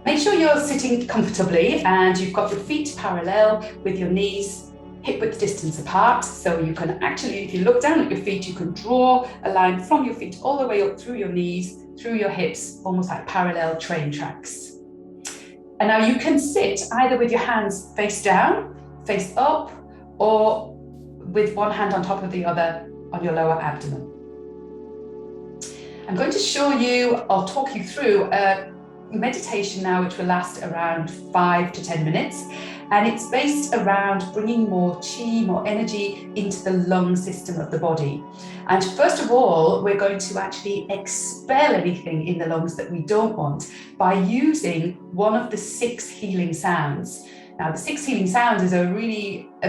Make sure you're sitting comfortably and you've got your feet parallel with your knees hip width distance apart. So you can actually, if you look down at your feet, you can draw a line from your feet all the way up through your knees, through your hips, almost like parallel train tracks. And now you can sit either with your hands face down, face up, or with one hand on top of the other on your lower abdomen. I'm going to show you, I'll talk you through a meditation now which will last around 5 to 10 minutes, and it's based around bringing more qi, more energy into the lung system of the body. And first of all, we're going to actually expel anything in the lungs that we don't want by using one of the 6 healing sounds. Now, the 6 healing sounds is a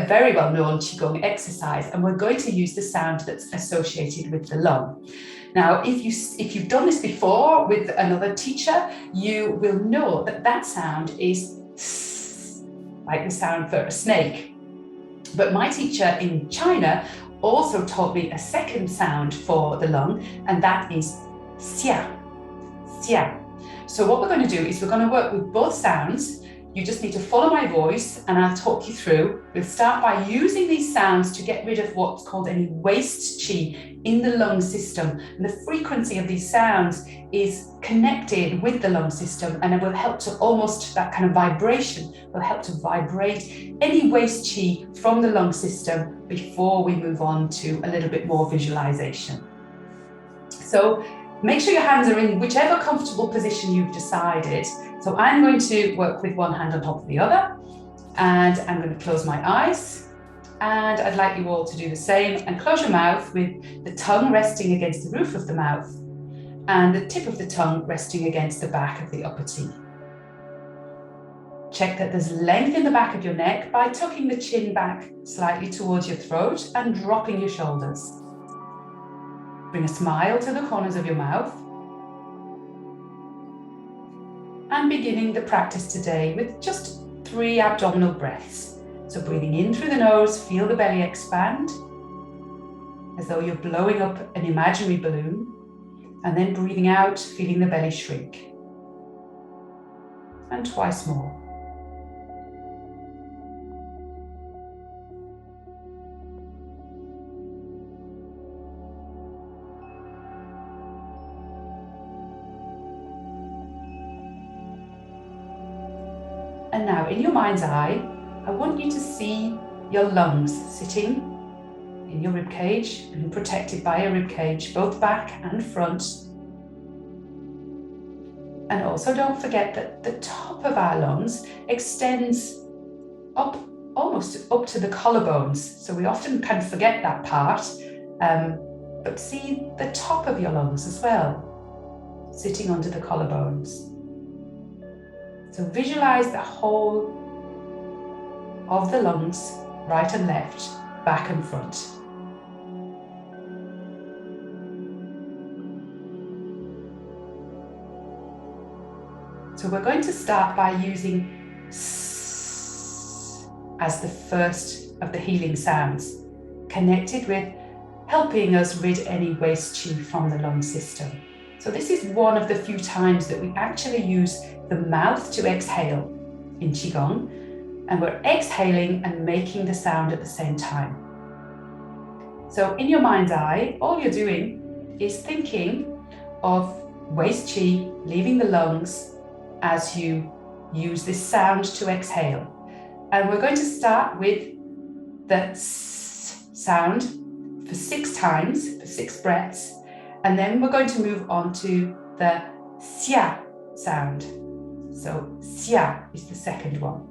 very well-known Qigong exercise, and we're going to use the sound that's associated with the lung. Now, if you've done this before with another teacher, you will know that that sound is like the sound for a snake. But my teacher in China also taught me a second sound for the lung, and that is xia, xia. So what we're going to do is we're going to work with both sounds. You just need to follow my voice and I'll talk you through. We'll start by using these sounds to get rid of what's called any waste qi in the lung system. And the frequency of these sounds is connected with the lung system, and it will help to that kind of vibration will help to vibrate any waste qi from the lung system before we move on to a little bit more visualization. So make sure your hands are in whichever comfortable position you've decided. So I'm going to work with one hand on top of the other, and I'm going to close my eyes, and I'd like you all to do the same and close your mouth with the tongue resting against the roof of the mouth and the tip of the tongue resting against the back of the upper teeth. Check that there's length in the back of your neck by tucking the chin back slightly towards your throat and dropping your shoulders. Bring a smile to the corners of your mouth. And beginning the practice today with just 3 abdominal breaths. So breathing in through the nose, feel the belly expand as though you're blowing up an imaginary balloon, and then breathing out, feeling the belly shrink. And twice more. And now, in your mind's eye, I want you to see your lungs sitting in your ribcage and protected by a ribcage, both back and front. And also don't forget that the top of our lungs extends up, almost up to the collarbones. So we often kind of forget that part, but see the top of your lungs as well, sitting under the collarbones. So visualize the whole of the lungs, right and left, back and front. So we're going to start by using S as the first of the healing sounds, connected with helping us rid any waste qi from the lung system. So this is one of the few times that we actually use the mouth to exhale in Qigong, and we're exhaling and making the sound at the same time. So in your mind's eye, all you're doing is thinking of waste qi leaving the lungs as you use this sound to exhale. And we're going to start with the S sound for 6 times, for 6 breaths, and then we're going to move on to the xia sound. So xia is the second one.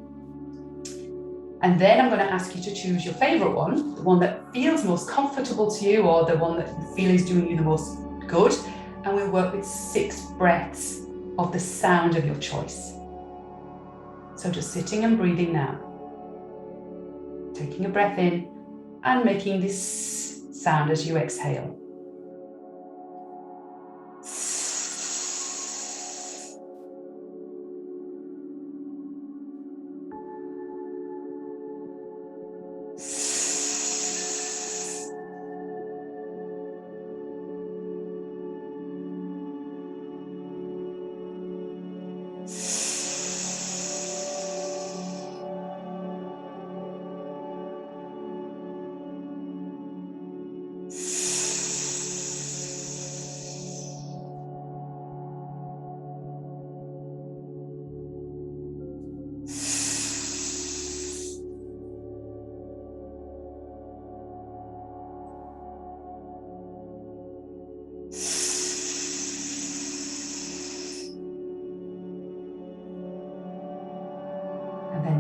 And then I'm going to ask you to choose your favorite one, the one that feels most comfortable to you, or the one that you feel is doing you the most good. And we'll work with 6 breaths of the sound of your choice. So just sitting and breathing now. Taking a breath in and making this sound as you exhale.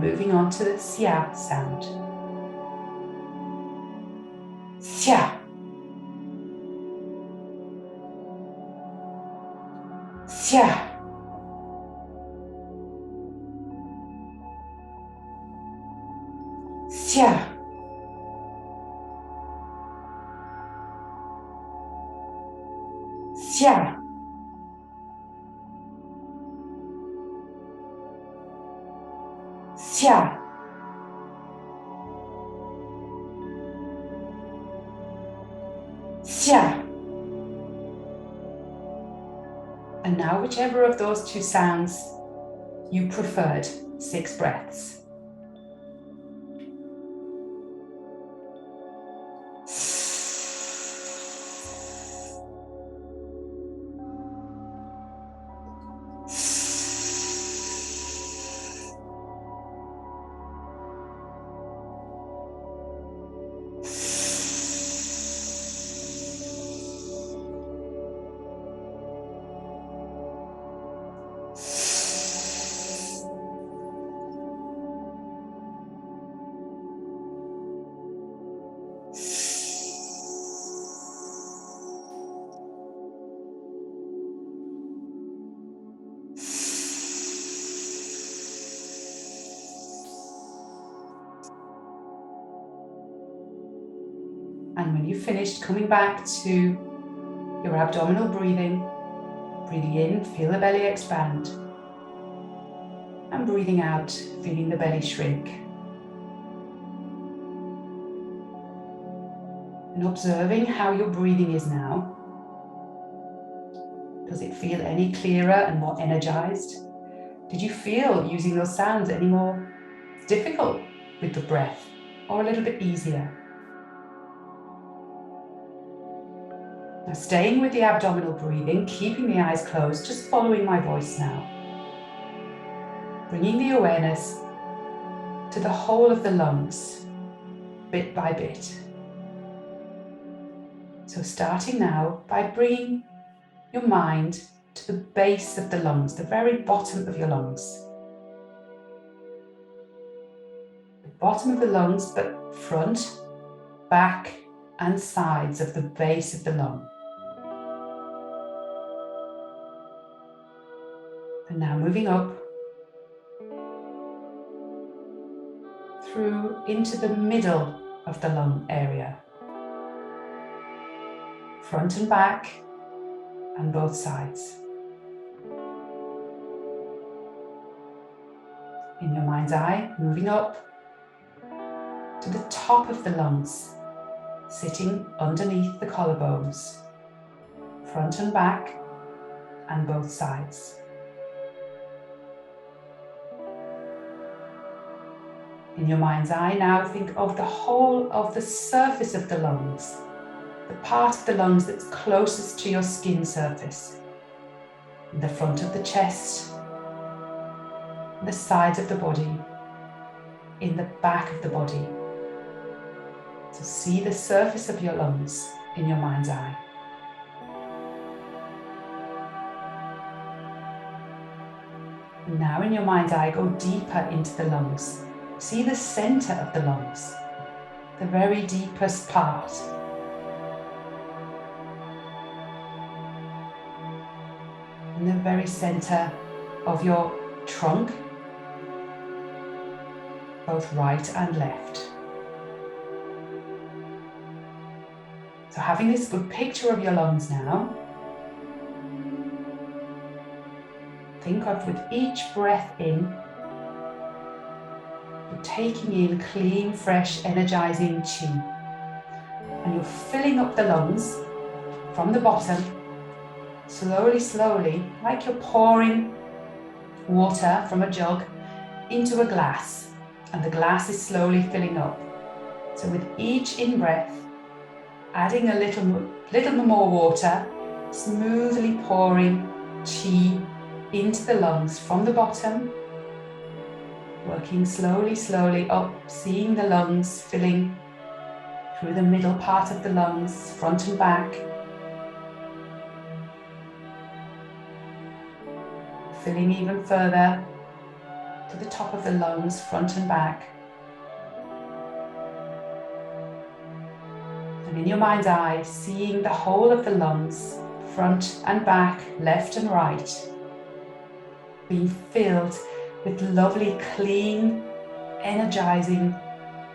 moving on to the xia sound. Xia. Xia. Xia. Xia. Xia. Xia. And now whichever of those two sounds you preferred, 6 breaths. And when you've finished, coming back to your abdominal breathing, breathing in, feel the belly expand. And breathing out, feeling the belly shrink. And observing how your breathing is now. Does it feel any clearer and more energized? Did you feel using those sounds any more difficult with the breath, or a little bit easier? Now staying with the abdominal breathing, keeping the eyes closed, just following my voice now. Bringing the awareness to the whole of the lungs, bit by bit. So starting now by bringing your mind to the base of the lungs, the very bottom of your lungs. The bottom of the lungs, but front, back, and sides of the base of the lung. And now moving up through into the middle of the lung area. Front and back, and both sides. In your mind's eye, moving up to the top of the lungs, sitting underneath the collarbones, front and back, and both sides. In your mind's eye, now think of the whole of the surface of the lungs, the part of the lungs that's closest to your skin surface, in the front of the chest, the sides of the body, in the back of the body. So see the surface of your lungs in your mind's eye. And now in your mind's eye, go deeper into the lungs. See the center of the lungs, the very deepest part. In the very center of your trunk, both right and left. So having this good picture of your lungs now, think of with each breath in, you're taking in clean, fresh, energizing qi. And you're filling up the lungs from the bottom, slowly, slowly, like you're pouring water from a jug into a glass, and the glass is slowly filling up. So with each in-breath, adding a little more water, smoothly pouring qi into the lungs from the bottom, working slowly, slowly up, seeing the lungs filling through the middle part of the lungs, front and back. Filling even further to the top of the lungs, front and back. And in your mind's eye, seeing the whole of the lungs, front and back, left and right, being filled with lovely, clean, energizing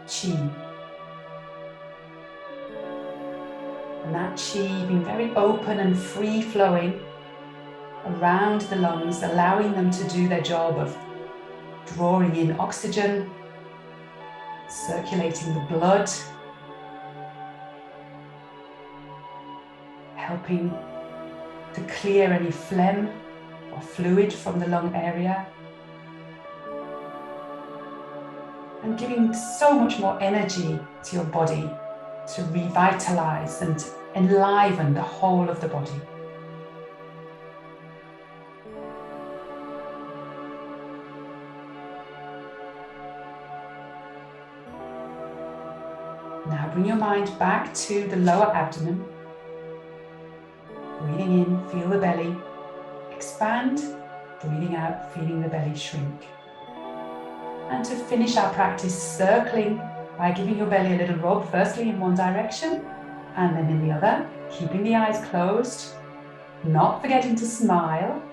chi. And that chi being very open and free flowing around the lungs, allowing them to do their job of drawing in oxygen, circulating the blood, helping to clear any phlegm or fluid from the lung area, and giving so much more energy to your body to revitalize and enliven the whole of the body. Now bring your mind back to the lower abdomen. Breathing in, feel the belly expand. Breathing out, feeling the belly shrink. And to finish our practice, circling by giving your belly a little rub, firstly in one direction and then in the other, keeping the eyes closed, not forgetting to smile.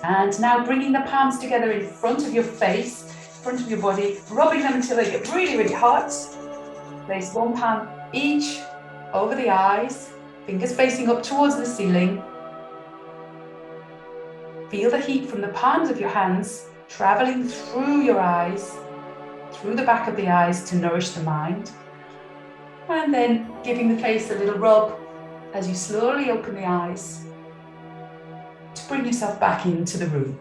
And now bringing the palms together in front of your face, front of your body, rubbing them until they get really, really hot. Place one palm each over the eyes, fingers facing up towards the ceiling. Feel the heat from the palms of your hands traveling through your eyes, through the back of the eyes to nourish the mind. And then giving the face a little rub as you slowly open the eyes to bring yourself back into the room.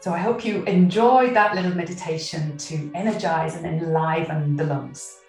So I hope you enjoyed that little meditation to energize and enliven the lungs.